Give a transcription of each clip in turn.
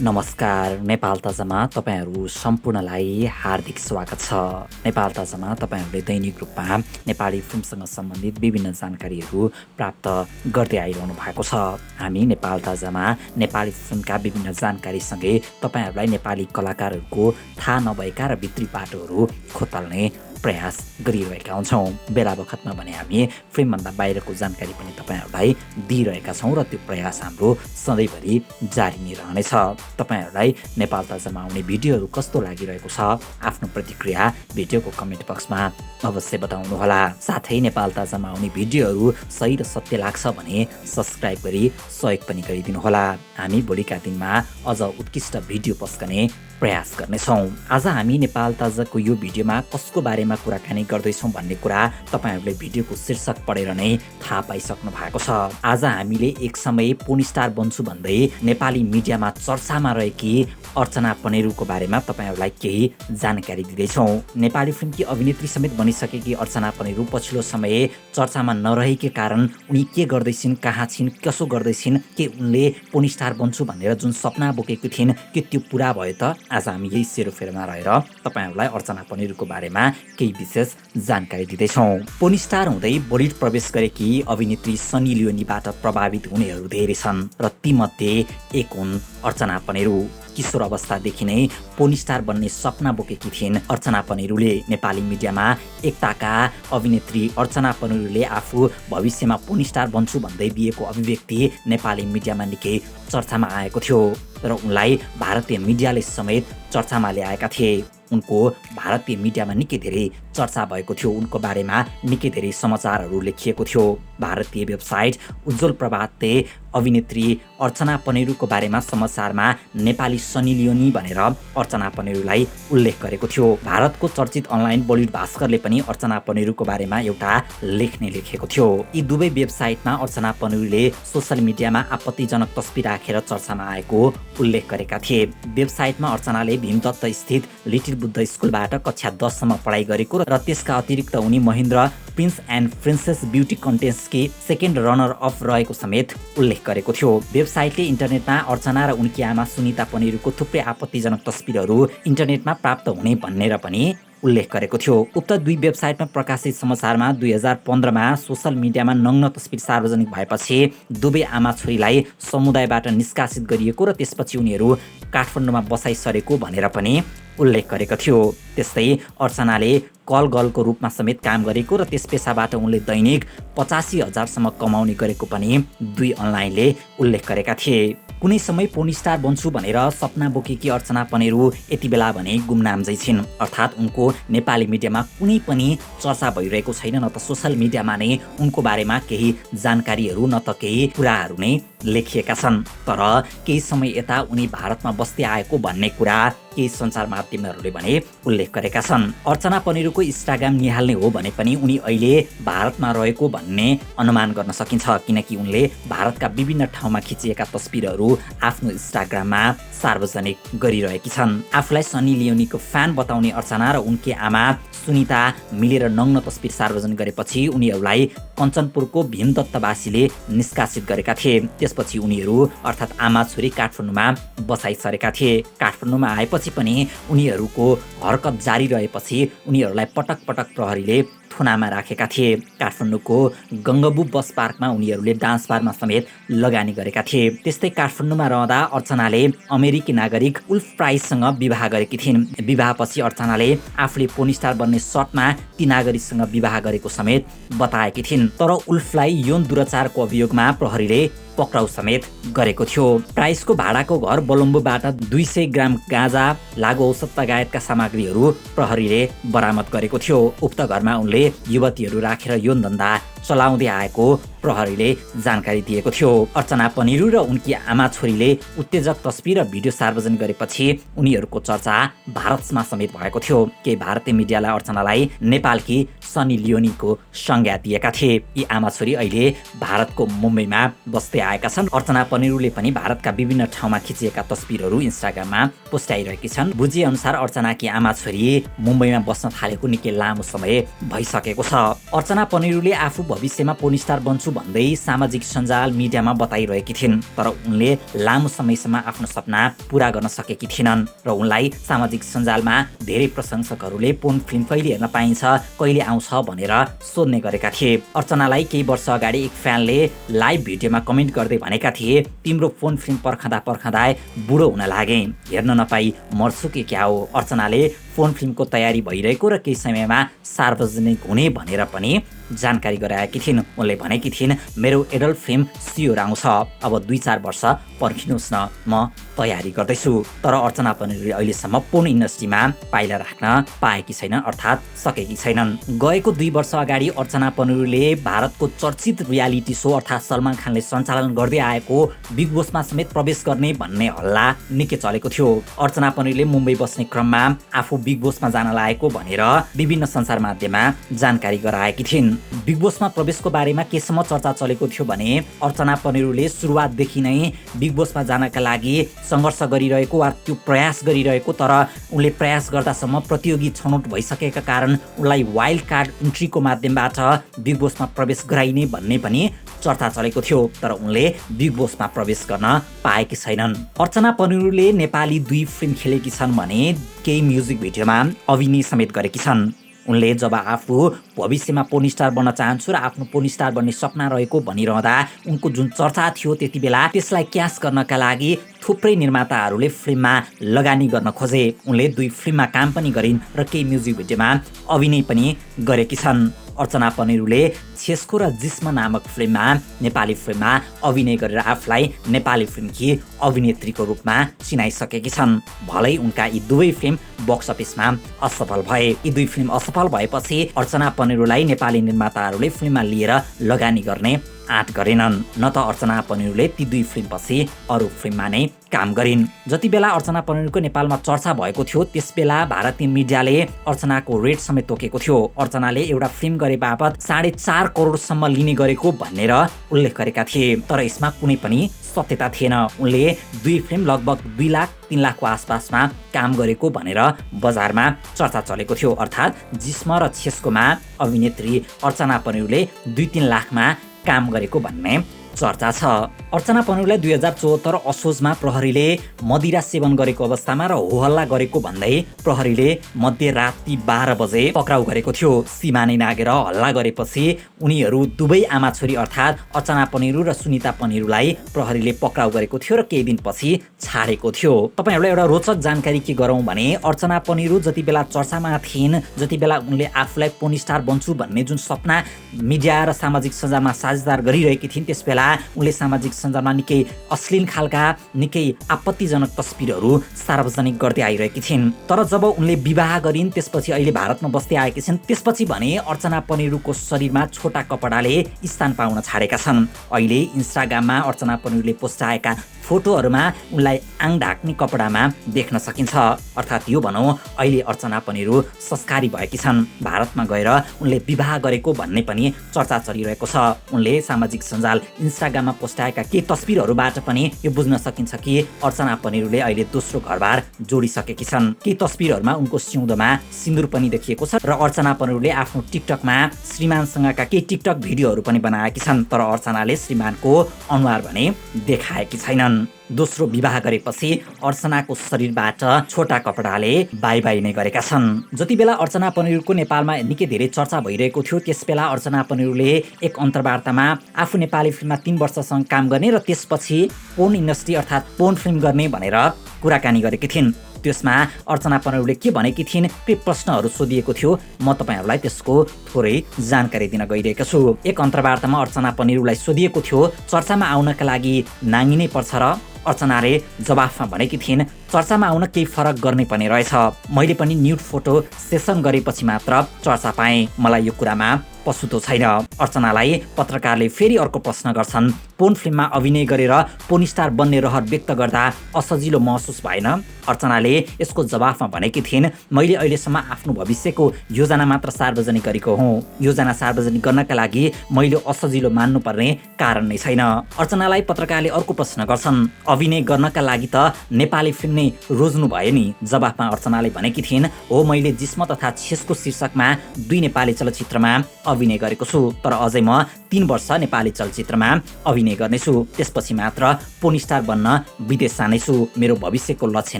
नमस्कार। नेपाल ताजामा तपाईहरू सम्पूर्णलाई हार्दिक स्वागत छ। नेपाल ताजामा तपाईहरूले दैनिक रूपमा नेपाली फिल्मसँग सम्बन्धित विभिन्न जानकारीहरू प्राप्त गर्दै आइरहनु भएको छ। हामी नेपाल ताजामा नेपाली फिल्मका विभिन्न जानकारीसँगै तपाईहरूलाई नेपाली कलाकारहरूको थाहा नभएका र भित्री बाटोहरू खोतल्ने प्रयास गरिरहेका हुन्छौँ। बेला बखतमा भने हामी फिल्मभन्दा बाहिरको जानकारी पनि तपाईहरूलाई दिइरहेका छौँ र त्यो प्रयास हाम्रो सधैँभरि जारी नै रहनेछ। तपाईहरूलाई नेपाल ताजामा आउने भिडियोहरू कस्तो लागिरहेको छ आफ्नो प्रतिक्रिया भिडियोको कमेन्ट बक्समा अवश्य बताउनुहोला। साथै नेपाल ताजामा आउने भिडियोहरू सही र सत्य लाग्छ भने सब्सक्राइब गरी सहयोग पनि गरिदिनुहोला। हामी भोलिका दिनमा अझ उत्कृष्ट भिडियो पस्कने प्रयास गर्नेछौँ। आज हामी नेपाल ताजाको यो भिडियोमा कसको बारेमा कुराकानी गर्दैछौँ भन्ने कुरा तपाईहरूले भिडियोको शीर्षक पढेर नै थाहा पाइसक्नु भएको छ। आज हामीले एक समय पोर्न स्टार बन्छु भन्दै नेपाली मिडियामा चर्चामा रहेकी अर्चना पनेरुको बारेमा तपाईहरूलाई केही जानकारी दिँदैछौँ। नेपाली फिल्मकी अभिनेत्री समेत बनिसकेकी अर्चना पनेरु पछिल्लो समय चर्चामा नरहेकै कारण उनी के गर्दैछिन्, कहाँ छिन्, कसो गर्दैछिन्, के उनले पोर्न स्टार बन्छु भनेर जुन सपना बोकेकी थिइन् के त्यो पुरा भयो त? आज हामी यही सेरोफेरोमा रहेर तपाईहरूलाई अर्चना पनेरुको बारेमा केही विशेष जानकारी दिँदैछौँ। पोर्न स्टार हुँदै बलिउड प्रवेश गरेकी अभिनेत्री सनी लियोनीबाट प्रभावित हुनेहरू धेरै छन् र तीमध्ये एक हुन् अर्चना पनेरु। किशोर अवस्थादेखि नै पोर्न स्टार बन्ने सपना बोकेकी थिइन् अर्चना पनेरुले। नेपाली मिडियामा एकताका अभिनेत्री अर्चना पनेरुले आफू भविष्यमा पोर्न स्टार बन्छु भन्दै दिएको अभिव्यक्ति नेपाली मिडियामा निकै चर्चामा आएको थियो र उनलाई भारतीय मिडियाले समेत चर्चामा ल्याएका थिए। उनको भारतीय मिडियामा निकै धेरै चर्चा भएको थियो। उनको बारेमा निकै धेरै समाचारहरू लेखिएको थियो। भारतीय वेबसाइट उज्जवल प्रभातले अभिनेत्री अर्चना पनेरुको बारेमा समाचारमा नेपाली सनी लियोनी भनेर अर्चना पनेरुलाई उल्लेख गरेको थियो। भारतको चर्चित अनलाइन बलिउड भास्करले पनि अर्चना पनेरुको बारेमा एउटा लेख नै लेखेको थियो। यी दुवै वेबसाइटमा अर्चना पनेरुले सोसल मिडियामा आपत्तिजनक तस्बिर राखेर चर्चामा आएको उल्लेख गरेका थिए। वेबसाइटमा अर्चनाले भीमदत्त स्थित लिटिल बुद्ध स्कुलबाट कक्षा 10 सम्म पढाइ गरेको र त्यसका अतिरिक्त उनी Mahendra prince and princess beauty कन्टेस्टकी सेकेन्ड रनर अफ रहेको समेत उल्लेख गरेको थियो। वेबसाइटले इन्टरनेटमा अर्चना र उनकी आमा सुनिता पनेरुको थुप्रै आपत्तिजनक तस्बिरहरू इन्टरनेटमा प्राप्त हुने भनेर पनि उल्लेख गरेको थियो। उक्त दुई वेबसाइटमा प्रकाशित समाचारमा 2015मा सोसल मिडियामा नग्न तस्बिर सार्वजनिक भएपछि दुवै आमा छोरीलाई समुदायबाट निष्कासित गरिएको र त्यसपछि उनीहरू काठमाडौँमा बसाइ सरेको भनेर पनि उल्लेख गरेको थियो। त्यस्तै अर्चनाले कल गर्लको रूपमा समेत काम गरेको र त्यस पेसाबाट उनले दैनिक 85,000सम्म कमाउने गरेको पनि दुई अनलाइनले उल्लेख गरेका थिए। कुनै समय पोर्न स्टार बन्छु भनेर सपना बोकेकी अर्चना पनेरु यति बेला भने गुमनामजै छिन्। अर्थात् उनको नेपाली मिडियामा कुनै पनि चर्चा भइरहेको छैन, न त सोसल मिडियामा नै उनको बारेमा केही जानकारीहरू न त केही कुराहरू नै लेखिएका छन्। तर केही समय यता उनी भारतमा बस्दै आएको भन्ने कुरा केही सञ्चार माध्यमहरूले भने उल्लेख गरेका छन्। अर्चना पनेरुको इन्स्टाग्राम निहाल्ने हो भने पनि उनी अहिले भारतमा रहेको भन्ने अनुमान गर्न सकिन्छ, किनकि उनले भारतका विभिन्न ठाउँमा खिचिएका तस्बिरहरू आफ्नो इन्स्टाग्राममा सार्वजनिक गरिरहेकी छन्। आफूलाई सनी लियोनीको फ्यान बताउने अर्चना र उनकी आमा सुनिता मिलेर नग्न तस्बिर सार्वजनिक गरेपछि उनीहरूलाई कञ्चनपुरको भीमदत्तवासीले निष्कासित गरेका थिए। त्यसपछि उनीहरू अर्थात् आमा छोरी काठमाडौँमा बसाइ सरेका थिए। काठमाडौँमा आएपछि पनि उनीहरूको हरकत जारी रहेपछि उनीहरूलाई पटक पटक प्रहरीले थुनामा राखेका थिए। काठमाडौँको गङ्गबु बस पार्कमा उनीहरूले डान्स बारमा समेत लगानी गरेका थिए। त्यस्तै काठमाडौँमा रहँदा अर्चनाले अमेरिकी नागरिक उल्फ प्राइससँग विवाह गरेकी थिइन्। विवाहपछि अर्चनाले आफूले पोर्न स्टार बन्ने सर्टमा ती नागरिकसँग विवाह गरेको समेत बताएकी थिइन्। तर उल्फलाई यौन दुराचारको अभियोगमा प्रहरीले पक्राउ समेत गरेको थियो। प्राइसको भाडाको घर बलम्बुबाट 200 ग्राम गाँजा, लागु औषध लगायतका सामग्रीहरू प्रहरीले बरामद गरेको थियो। उक्त घरमा उनले युवतीहरू राखेर यौन धन्दा चलाउँदै आएको प्रहरीले जानकारी दिएको थियो। अर्चना पनेरु र उनकी आमा छोरीले उत्तेजक तस्बिर र भिडियो सार्वजनिक गरेपछि उनीहरूको चर्चा भारतमा समेत भएको थियो। केही भारतीय मिडियालाई अर्चनालाई नेपालकी सनी लियोनीको संज्ञा दिएका थिए। यी आमा छोरी अहिले भारतको मुम्बईमा बस्दै आएका छन्। अर्चना पनेरुले पनि भारतका विभिन्न ठाउँमा खिचिएका तस्बिरहरू इन्स्टाग्राममा पोस्टाइरहेकी छन्। बुझे अनुसार अर्चनाकी आमा छोरी मुम्बईमा बस्न थालेको निकै लामो समय भइसकेको छ। अर्चना पनेरुले आफू भविष्यमा पोर्न स्टार बन्छु भन्दै सामाजिक सञ्जाल मिडियामा बताइरहेकी थिइन्, तर उनले लामो समयसम्म आफ्नो सपना पूरा गर्न सकेकी थिएनन् र उनलाई सामाजिक सञ्जालमा धेरै प्रशंसकहरूले पोर्न फिल्म कहिले हेर्न पाइन्छ, कहिले आउँछ भनेर सोध्ने गरेका थिए। अर्चनालाई केही वर्ष अगाडि एक फ्यानले लाइभ भिडियोमा कमेन्ट गर्दै भनेका थिए, तिम्रो पोर्न फिल्म पर्खँदा बुढो हुन लागे, हेर्न नपाई मर्छु के क्या हो। अर्चनाले पोर्न फिल्मको तयारी भइरहेको र केही समयमा सार्वजनिक हुने भनेर पनि जानकारी गराएकी थिइन्। उनले भनेकी थिइन्, मेरो एडल्ट फिल्म सियोर आउँछ, अब 2-4 वर्ष पर्खिनुहोस् न, म तयारी गर्दैछु। तर अर्चना पनेरूले अहिलेसम्म पोर्न इन्डस्ट्रीमा पाइला राख्न पाएकी छैनन्, अर्थात् सकेकी छैनन्। गएको 2 वर्ष अगाडि अर्चना पनेरूले भारतको चर्चित रियालिटी शो अर्थात् सलमान खानले सञ्चालन गर्दै आएको बिग बोसमा समेत प्रवेश गर्ने भन्ने हल्ला निकै चलेको थियो। अर्चना पनेरूले मुम्बई बस्ने क्रममा आफू बिग बोसमा जान लागेको भनेर विभिन्न सञ्चार माध्यममा जानकारी गराएकी थिइन्। बिग बोसमा प्रवेशको बारेमा केसम्म चर्चा चलेको थियो भने अर्चना पनेरूले सुरुवातदेखि नै बिग बोसमा जानका लागि सङ्घर्ष गरिरहेको वा त्यो प्रयास गरिरहेको, तर उनले प्रयास गर्दासम्म प्रतियोगी छनौट भइसकेका कारण उनलाई वाइल्ड कार्ड इन्ट्रीको माध्यमबाट बिग बोसमा प्रवेश गराइने भन्ने पनि चर्चा चलेको थियो, तर उनले बिग बोसमा प्रवेश गर्न पाएकी छैनन्। अर्चना पनेरूले नेपाली 2 फिल्म खेलेकी छन् भने केही म्युजिक भिडियोमा अभिनय समेत गरेकी छन्। उनले जब आफू भविष्यमा पोर्न स्टार बन्न चाहन्छु र आफ्नो पोर्न स्टार बन्ने सपना रहेको भनिरहँदा उनको जुन चर्चा थियो त्यति बेला त्यसलाई क्यास गर्नका लागि थुप्रै निर्माताहरूले फिल्ममा लगानी गर्न खोजे। उनले 2 फिल्ममा काम पनि गरिन् र केही म्युजिक भिडियोमा अभिनय पनि गरेकी छन्। अर्चना पनेरूले छेस्को र जिस्म नामक फिल्ममा नेपाली फिल्ममा अभिनय गरेर आफूलाई नेपाली फिल्मकी अभिनेत्रीको रूपमा चिनाइसकेकी छन्। भलै उनका यी 2 फिल्म बक्स अफिसमा असफल भए। यी 2 फिल्म असफल भएपछि अर्चना पनेरूलाई नेपाली निर्माताहरूले फिल्ममा लिएर लगानी गर्ने आँट गरेनन्। न त अर्चना पनेरूले ती 2 फिल्मपछि अरू फिल्ममा नै काम गरिन्। जति बेला अर्चना पनेरूको नेपालमा चर्चा भएको थियो त्यसबेला भारतीय मिडियाले अर्चनाको रेट समेत तोकेको थियो। अर्चनाले एउटा फिल्म गरे बापत 4.5 करोडसम्म लिने गरेको भनेर उल्लेख गरेका थिए, तर यसमा कुनै पनि सत्यता थिएन। उनले 2 फिल्म लगभग 2 लाख 3 लाखको आसपासमा काम गरेको भनेर बजारमा चर्चा चलेको थियो, अर्थात् जिस्म र छेस्कोमा अभिनेत्री अर्चना पनेरूले 2-3 लाखमा काम गरेको भन्ने चर्चा छ। अर्चना पनेरूलाई 2074 असोजमा प्रहरीले मदिरा सेवन गरेको अवस्थामा र होहल्ला गरेको भन्दै प्रहरीले मध्यराति 12 बजे पक्राउ गरेको थियो। सीमा नै नागेर हल्ला गरेपछि उनीहरू दुवै आमा छोरी अर्थात् अर्चना पनेरू र सुनिता पनेरूलाई प्रहरीले पक्राउ गरेको थियो र केही दिनपछि छाडेको थियो। तपाईहरुलाई एउटा रोचक जानकारी के गरौँ भने अर्चना पनेरू जति बेला चर्चामा थिइन्, जति बेला उनले आफूलाई पोर्न स्टार बन्छु भन्ने जुन सपना मिडिया र सामाजिक सञ्जालमा साझेदार गरिरहेकी थिइन् त्यसबेला उनले सामाजिक सञ्जालमा निकै अश्लील खालका निकै आपत्तिजनक तस्बिरहरू सार्वजनिक गर्दै आइरहेकी थिइन्। तर जब उनले विवाह गरिन् त्यसपछि अहिले भारतमा बस्दै आएकी छिन्, त्यसपछि भने अर्चना पनेरूको शरीरमा छोटा कपडाले स्थान पाउन छाडेका छन्। अहिले इन्स्टाग्राममा अर्चना पनेरूले पोस्टाएका फोटोहरूमा उनलाई आङ ढाक्ने कपडामा देख्न सकिन्छ, अर्थात् यो भनौँ अहिले अर्चना पनेरू संस्कारी भएकी छन्। भारतमा गएर उनले विवाह गरेको भन्ने पनि चर्चा चलिरहेको छ। उनले सामाजिक सञ्जाल इन्स्टाग्राममा पोस्टाएका केही तस्बिरहरूबाट पनि यो बुझ्न सकिन्छ कि अर्चना पनेरूले अहिले दोस्रो घरबार जोडिसकेकी छन्। केही तस्बिरहरूमा उनको सिउँदोमा सिन्दुर पनि देखिएको छ र अर्चना पनेरूले आफ्नो टिकटकमा श्रीमानसँगका केही टिकटक भिडियोहरू पनि बनाएकी छन्, तर अर्चनाले श्रीमानको अनुहार भने देखाएकी छैनन्। दोस्रो विवाह गरेपछि अर्चनाको शरीरबाट छोटा कपडाले बाई नै गरेका छन्। जति बेला अर्चना पनेरूको नेपालमा निकै धेरै चर्चा भइरहेको थियो त्यसबेला अर्चना पनेरूले एक अन्तर्वार्तामा आफू नेपाली फिल्ममा 3 वर्षसम्म काम गर्ने र त्यसपछि पोर्न इन्डस्ट्री अर्थात् पोर्न फिल्म गर्ने भनेर कुराकानी गरेकी थिइन्। त्यसमा अर्चना पनेरूले के भनेकी थिइन्, के प्रश्नहरू सोधिएको थियो, म तपाईहरुलाई त्यसको थोरै जानकारी दिन गइरहेको छु। एक अन्तर्वार्तामा अर्चना पनेरूलाई सोधिएको थियो चर्चामा आउनका लागि नाङ्गी नै पर्छ र अर्चनाले जवाफमा भनेकी थिइन् चर्चामा आउन केही फरक गर्ने पनि रहेछ, मैले पनि न्युड फोटो सेसन गरेपछि मात्र चर्चा पाएँ, मलाई यो कुरामा पछुतो छैन। अर्चनालाई पत्रकारले फेरि अर्को प्रश्न गर्छन्, पोर्न फिल्ममा अभिनय गरेर पोर्न स्टार बन्ने रहर व्यक्त गर्दा असजिलो महसुस भएन? अर्चनाले यसको जवाफमा भनेकी थिइन्, मैले अहिलेसम्म आफ्नो भविष्यको योजना मात्र सार्वजनिक गरेको हुँ, योजना सार्वजनिक गर्नका लागि मैले असजिलो मान्नुपर्ने कारण नै छैन। अर्चनालाई पत्रकारले अर्को प्रश्न गर्छन्, अभिनय गर्नका लागि त नेपाली फिल्म नै रोज्नु भयो नि? जवाफमा अर्चनाले भनेकी थिइन्, हो, मैले जिस्म तथा छेस्को शीर्षकमा 2 नेपाली चलचित्रमा अभिनय गरेको छु, तर अझै म 3 वर्ष नेपाली चलचित्रमा अभिनय गर्नेछु, त्यसपछि मात्र पोर्न स्टार बन्न विदेश जानेछु, मेरो भविष्यको लक्ष्य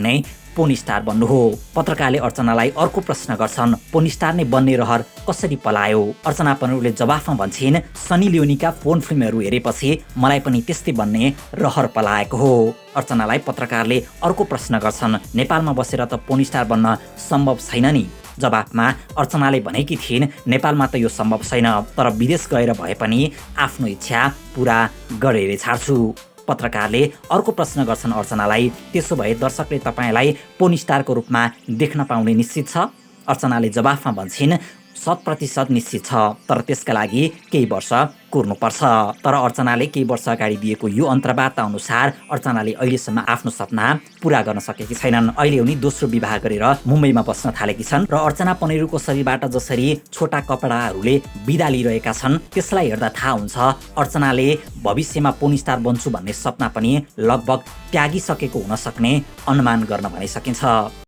नै पोर्न स्टार बन्नु हो। पत्रकारले अर्चनालाई अर्को प्रश्न गर्छन्, पोर्न स्टार नै बन्ने रहर कसरी पलायो? अर्चना पनेउले जवाफमा भन्छन्, सनी लियोनीका फोन फिल्महरू हेरेपछि मलाई पनि त्यस्तै बन्ने रहर पलाएको हो। अर्चनालाई पत्रकारले अर्को प्रश्न गर्छन्, नेपालमा बसेर त पोर्न स्टार बन्न सम्भव छैन नि? जवाफमा अर्चनाले भनेकी थिइन्, नेपालमा त यो सम्भव छैन, तर विदेश गएर भए पनि आफ्नो इच्छा पुरा गरेर छाड्छु। पत्रकारले अर्को प्रश्न गर्छन् अर्चनालाई, त्यसो भए दर्शकले तपाईँलाई पोर्न स्टारको रूपमा देख्न पाउने निश्चित छ? अर्चनाले जवाफमा भन्छन्, 100% निश्चित छ, तर त्यसका लागि केही वर्ष कुर्नुपर्छ। तर अर्चनाले केही वर्ष अगाडि दिएको यो अन्तर्वार्ता अनुसार अर्चनाले अहिलेसम्म आफ्नो सपना पुरा गर्न सकेकी छैनन्। अहिले उनी दोस्रो विवाह गरेर मुम्बईमा बस्न थालेकी छन् र अर्चना पनेरुको शरीरबाट जसरी छोटा कपडाहरूले बिदा लिइरहेका छन् त्यसलाई हेर्दा थाहा हुन्छ अर्चनाले भविष्यमा पोर्न स्टार बन्छु भन्ने सपना पनि लगभग त्यागिसकेको हुन सक्ने अनुमान गर्न भने सकिन्छ।